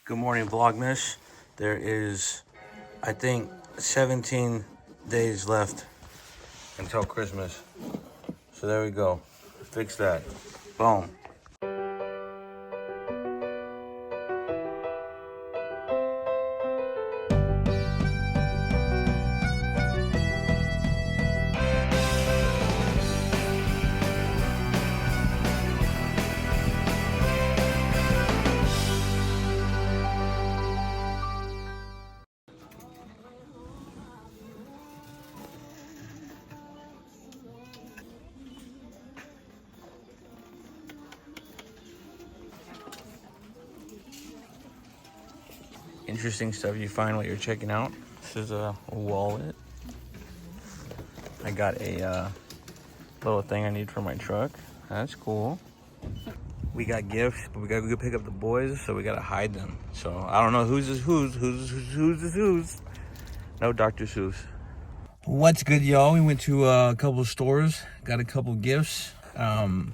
Good morning, Vlogmas. There is, I think, 17 days left until Christmas. So there we go. Fix that. Boom. Interesting stuff you find while you're checking out. This is a wallet. I got a little thing I need for my truck. That's cool. We got gifts, but we gotta go pick up the boys, so we gotta hide them. So I don't know whose is whose. No Dr. Seuss. What's good, y'all? We went to a couple of stores, got a couple gifts. Went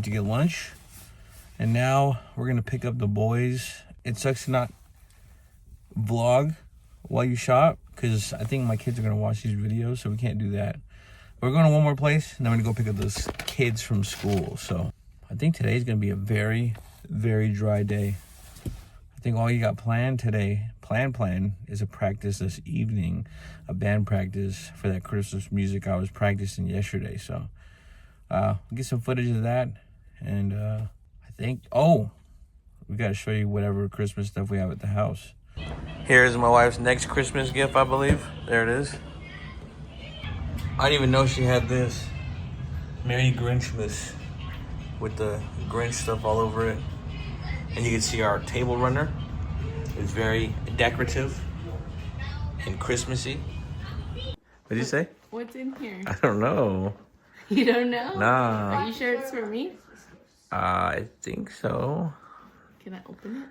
to get lunch, and now we're gonna pick up the boys. It sucks to not vlog while you shop because I think my kids are gonna watch these videos, so we can't do that. We're going to one more place, and then we're gonna go pick up those kids from school. So I think today's gonna be a very, very dry day. I think all you got planned today, plan is a practice this evening, a band practice for that Christmas music I was practicing yesterday. So we'll get some footage of that, and I think, we gotta show you whatever Christmas stuff we have at the house. Here's my wife's next Christmas gift, I believe. There it is. I didn't even know she had this. Merry Grinchmas with the Grinch stuff all over it. And you can see our table runner. It's very decorative and Christmassy. What did you say? What's in here? I don't know. You don't know? Nah. Are you sure it's for me? I think so. Can I open it?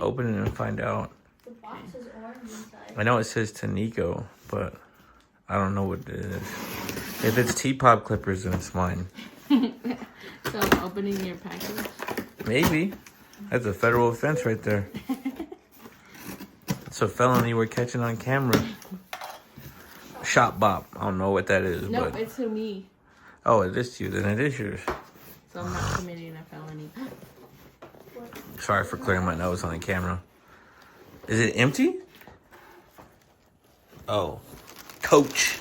Open it and find out. The box is orange inside. I know it says to Nico, but I don't know what it is. If it's TPOB clippers, then it's mine. So I'm opening your package? Maybe. That's a federal offense right there. It's a felony we're catching on camera. Shop bop. I don't know what that is. Nope, but... it's to me. Oh, it is to you. Then it is yours. So I'm not committing a felony. Sorry for clearing my nose on the camera. Is it empty? Oh. Coach.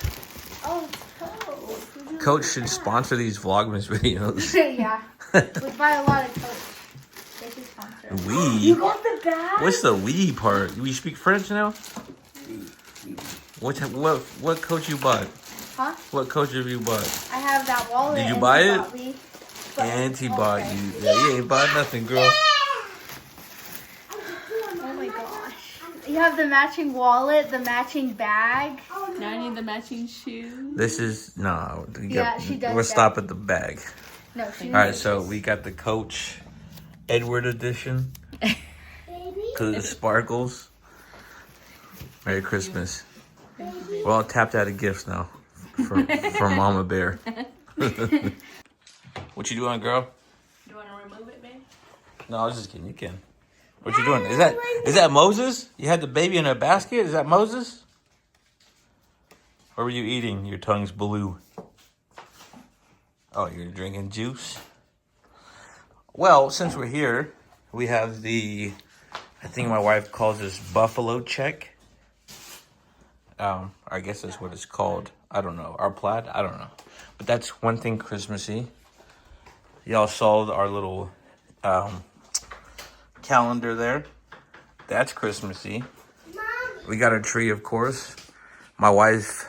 Oh, Coke. Coach should sponsor these Vlogmas videos. Yeah. We buy a lot of Coke. They should sponsor. We? You got the bag? What's the we part? We speak French now? What Coach you bought? Huh? What Coach have you bought? I have that wallet. Did you and buy he it? bought me, but- Auntie bought okay. you. Yeah, you ain't bought nothing, girl. Oh my gosh. You have the matching wallet, the matching bag. Now I need the matching shoes. This is no. Yeah, she does We'll that. stop at the bag. No, she All right, so we got the Coach Edward edition because of the sparkles. Merry Christmas. We're all tapped out of gifts now from Mama Bear. What you doing, girl? You want to remove it, babe? No, I was just kidding. You can. What you doing? Is that Moses? You had the baby in a basket? Is that Moses? What were you eating? Your tongue's blue. Oh, you're drinking juice? Well, since we're here, we have the, I think my wife calls this buffalo check. I guess that's what it's called. I don't know. Our plaid? I don't know. But that's one thing Christmassy. Y'all saw our little calendar there. That's Christmassy. We got a tree, of course. My wife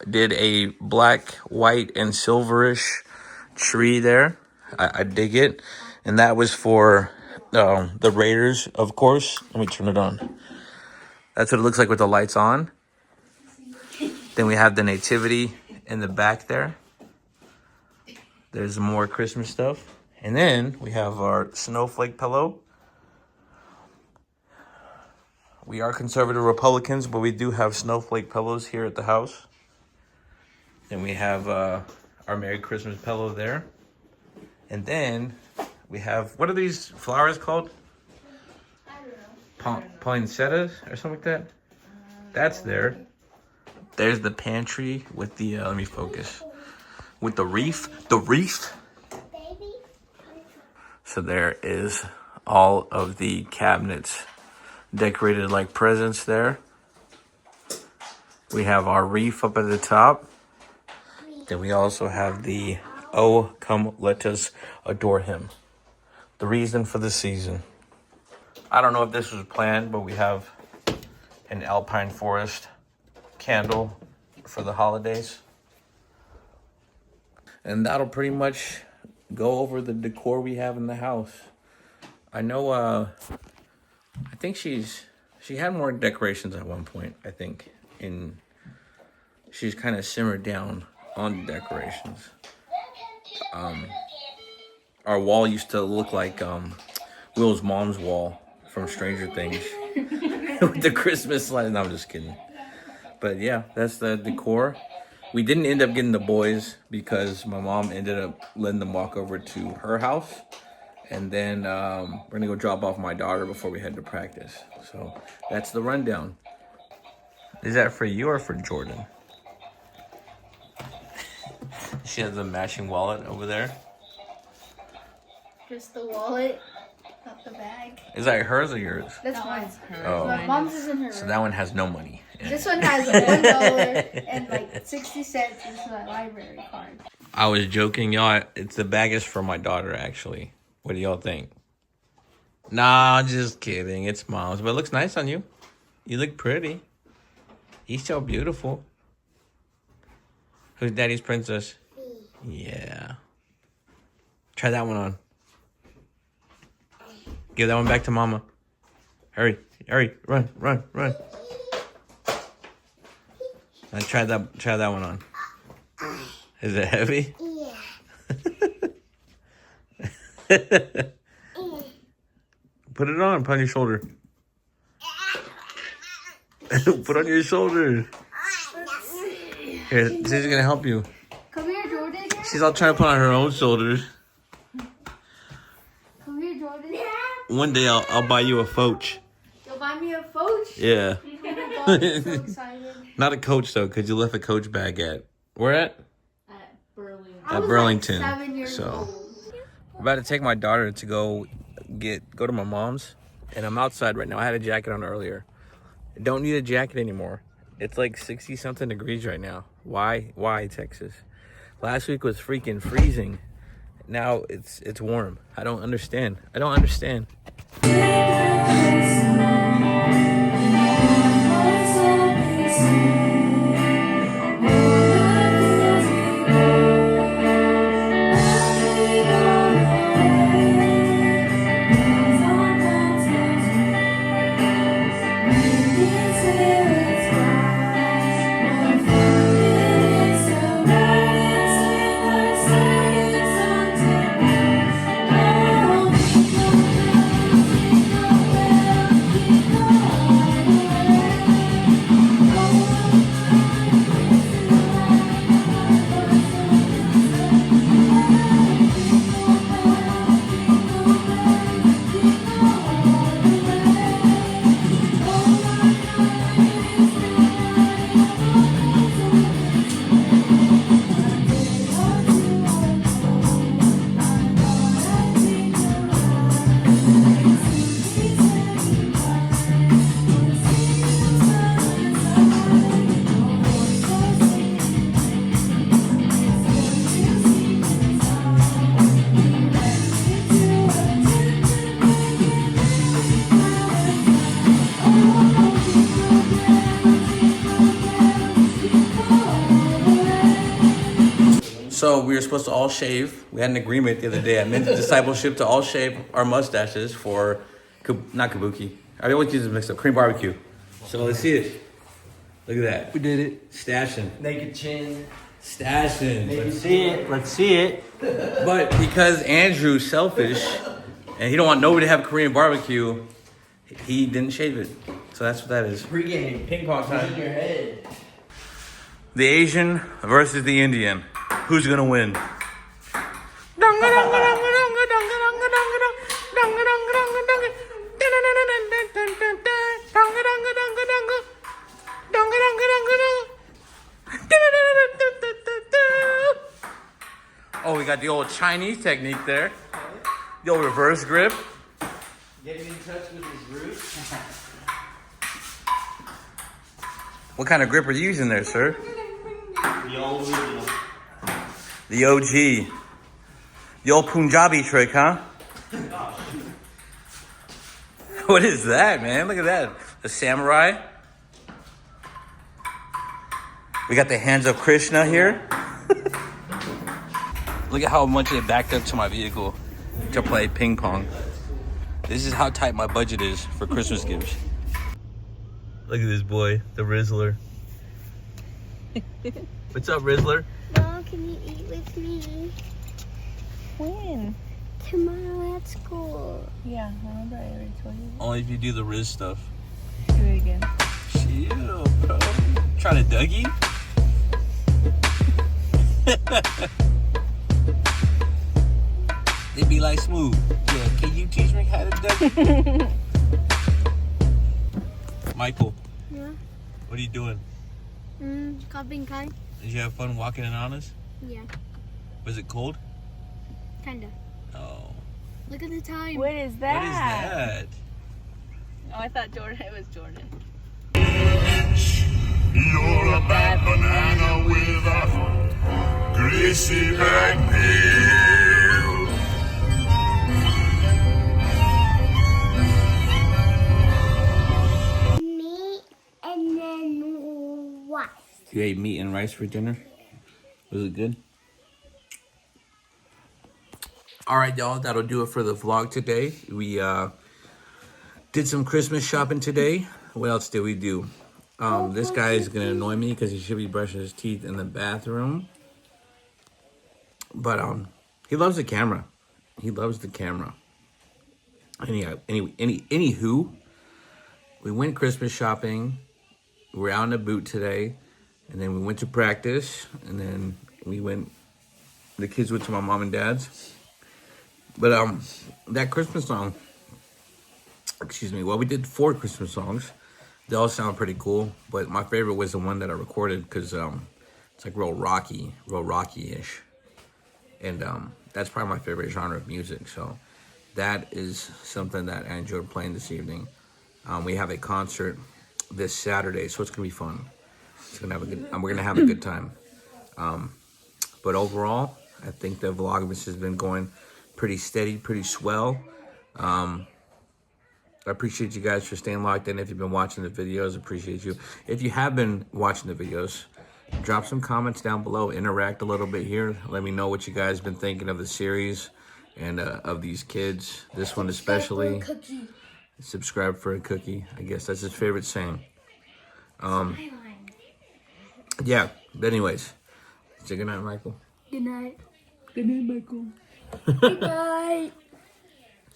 did a black, white, and silverish tree there. I dig it. And that was for the Raiders, of course. Let me turn it on. That's what it looks like with the lights on. Then we have the nativity in the back there. There's more Christmas stuff. And then we have our snowflake pillow. We are conservative Republicans, but we do have snowflake pillows here at the house. Then we have our Merry Christmas pillow there. And then we have, what are these flowers called? poinsettias or something like that. That's there. There's the pantry with the, let me focus. With the reef. The reef. So there is all of the cabinets decorated like presents there. We have our reef up at the top. Then we also have the "Oh, come let us adore him." The reason for the season. I don't know if this was planned, but we have an alpine forest candle for the holidays. And that'll pretty much go over the decor we have in the house. I know, I think she had more decorations at one point, I think. She's kind of simmered down on the decorations. Our wall used to look like Will's mom's wall from Stranger Things. With the Christmas lights. No, I'm just kidding. But yeah, that's the decor. We didn't end up getting the boys because my mom ended up letting them walk over to her house. And then we're going to go drop off my daughter before we head to practice. So that's the rundown. Is that for you or for Jordan? She has a matching wallet over there. Just the wallet, not the bag. Is that hers or yours? That's That mine. one's hers. Oh. My mom's is in her room. So that one has no money. This one has $1 and like 60 cents is my library card. I was joking, y'all. It's the bag is for my daughter, actually. What do y'all think? Nah, just kidding. It's mom's, but it looks nice on you. You look pretty. He's so beautiful. Who's Daddy's princess? Yeah. Try that one on. Give that one back to Mama. Hurry, hurry, run, run, run. And try that one on. Is it heavy? Yeah. Put it on. Put on your shoulder. Put on your shoulder. Here, this is gonna help you. Come here, Jordan. She's all trying to put on her own shoulders. Come here, Jordan. One day I'll buy you a Foch. You'll buy me a Foch? Yeah. Oh my God, I'm so excited. Not a Coach though, because you left a Coach bag at where at? At Burlington. I At was Burlington. Like 7 years So old. I'm about to take my daughter to go to my mom's, and I'm outside right now. I had a jacket on earlier. I don't need a jacket anymore. It's like 60 something degrees right now. Why Texas? Last week was freaking freezing. Now it's warm. I don't understand. So we were supposed to all shave. We had an agreement the other day at Men's Discipleship to all shave our mustaches for, not kabuki. I always use it mixed up, cream barbecue. So let's see it. Look at that. We did it. Stashing. Naked chin. Stashing. Let's see it. Let's see it. But because Andrew's selfish and he don't want nobody to have Korean barbecue, he didn't shave it. So that's what that is. Pre-game. Ping pong time. In your head. The Asian versus the Indian. Who's gonna win? got the old Chinese technique there. The old reverse grip. Getting in touch with his roots. What kind of grip are you using there, sir? The old original. The OG. The old Punjabi trick, huh? What is that, man? Look at that. The samurai. We got the hands of Krishna here. Look at how much it backed up to my vehicle to play ping pong. This is how tight my budget is for Christmas gifts. Look at this boy, the Rizzler. What's up, Rizzler? Mom, can you eat with me? When? Tomorrow at school. Yeah, remember I already told you. Only if you do the Riz stuff. Do it again. Chill, bro. Trying to Dougie? They be like, Smooth. Yeah, can you teach me how to Dougie? Michael, Yeah. what are you doing? Copying kind? Did you have fun walking in on us? Yeah. Was it cold? Kinda. Oh. Look at the time. What is that? What is that? Oh, I thought Jordan. It was Jordan. You're a bad banana with a greasy back peel. Meat and then what? You ate meat and rice for dinner? Was it good? All right, y'all, that'll do it for the vlog today. We did some Christmas shopping today. What else did we do? This guy is gonna annoy me because he should be brushing his teeth in the bathroom. But he loves the camera. He loves the camera. Anywho, we went Christmas shopping. We're out in the boot today, and then we went to practice, and then the kids went to my mom and dad's. But that Christmas song, excuse me, well, we did 4 Christmas songs. They all sound pretty cool, but my favorite was the one that I recorded because it's like real rocky-ish. And that's probably my favorite genre of music. So that is something that I enjoyed playing this evening. We have a concert this Saturday, so it's gonna be fun. We're gonna have a good time. But overall, I think the Vlogmas has been going pretty steady, pretty swell. I appreciate you guys for staying locked in. If you've been watching the videos, appreciate you. If you have been watching the videos, drop some comments down below. Interact a little bit here. Let me know what you guys been thinking of the series and of these kids. This one especially. Subscribe for a cookie. I guess that's his favorite saying. Yeah, but anyways. Say good night, Michael. Good night. Good night, Michael. Good night.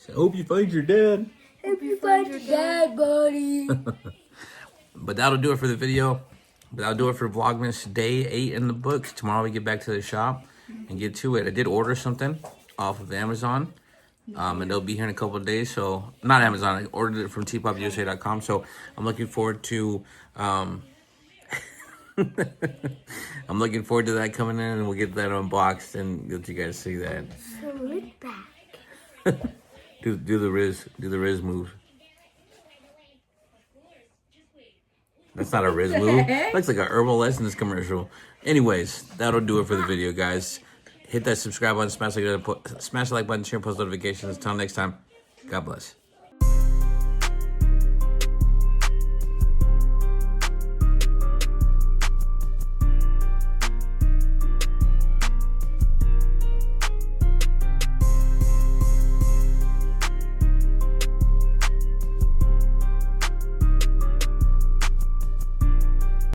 I hope you find your dad. Hope you find your dad, buddy. But that'll do it for the video. But that'll do it for Vlogmas Day 8 in the books. Tomorrow we get back to the shop and get to it. I did order something off of Amazon. And they'll be here in a couple of days. So, not Amazon. I ordered it from tpobusa.com. So, I'm looking forward to... I'm looking forward to that coming in. And we'll get that unboxed and let you guys see that. So look back. Do the Riz move. That's not a Riz move. Looks like a Herbal Lessons commercial. Anyways, that'll do it for the video, guys. Hit that subscribe button, smash the like button, share, post notifications. Until next time, God bless.